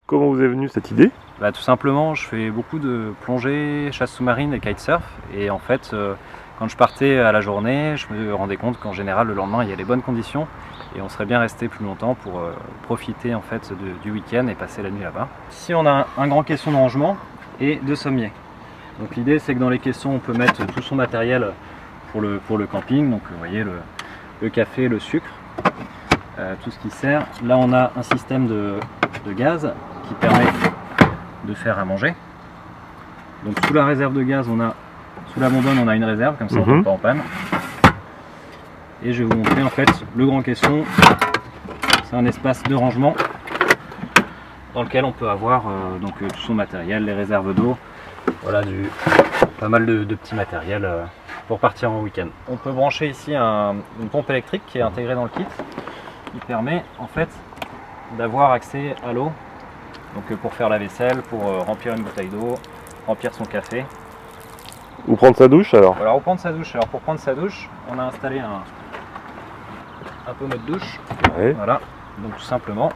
Comment vous est venue cette idée? Tout simplement, je fais beaucoup de plongée, chasse sous-marine et kitesurf. Et en fait, quand je partais à la journée, je me rendais compte qu'en général, le lendemain, il y a les bonnes conditions. Et on serait bien resté plus longtemps pour profiter en fait du week-end et passer la nuit là-bas. Ici, on a un grand caisson de rangement et deux sommiers. Donc l'idée, c'est que dans les caissons, on peut mettre tout son matériel pour le camping. Donc vous voyez le café, le sucre, tout ce qui sert. Là, on a un système de gaz qui permet de faire à manger. Donc sous la réserve de gaz, sous la bonbonne, on a une réserve, comme ça on ne tombe pas en panne. Et je vais vous montrer en fait le grand caisson. C'est un espace de rangement dans lequel on peut avoir tout son matériel, les réserves d'eau, voilà, pas mal de petits matériel pour partir en week-end. On peut brancher ici une pompe électrique qui est intégrée dans le kit, qui permet en fait d'avoir accès à l'eau. Donc pour faire la vaisselle, pour remplir une bouteille d'eau, remplir son café. Ou prendre sa douche alors? Voilà, ou prendre sa douche. Alors pour prendre sa douche, on a installé un pommeau de douche. Ouais. Voilà, donc tout simplement,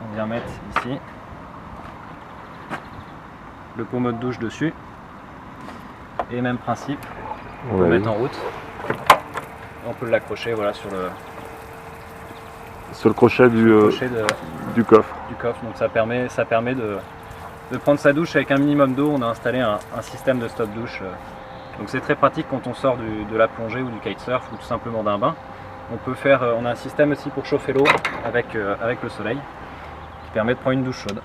on vient mettre ici le pommeau de douche dessus. Et même principe, on peut mettre en route. Et on peut l'accrocher voilà, sur le crochet du coffre. Donc ça permet de prendre sa douche avec un minimum d'eau. On a installé un système de stop douche. Donc c'est très pratique quand on sort de la plongée ou du kitesurf ou tout simplement d'un bain. On a un système aussi pour chauffer l'eau avec le soleil qui permet de prendre une douche chaude.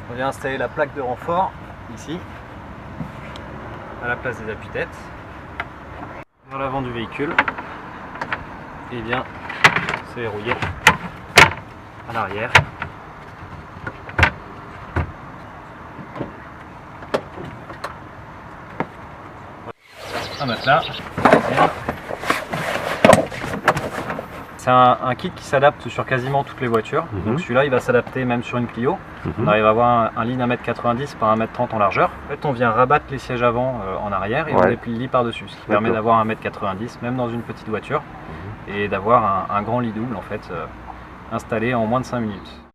On vient installer la plaque de renfort ici, à la place des appuis-têtes. Dans l'avant du véhicule, et bien c'est verrouillé à l'arrière. Un matelas. C'est un kit qui s'adapte sur quasiment toutes les voitures. Donc celui-là il va s'adapter même sur une Clio. On arrive à avoir un lit d'1,90 m par 1,30 m en largeur. En fait on vient rabattre les sièges avant en arrière et on déplie le lit par-dessus, ce qui permet d'avoir 1,90 m même dans une petite voiture et d'avoir un grand lit double en fait installé en moins de 5 minutes.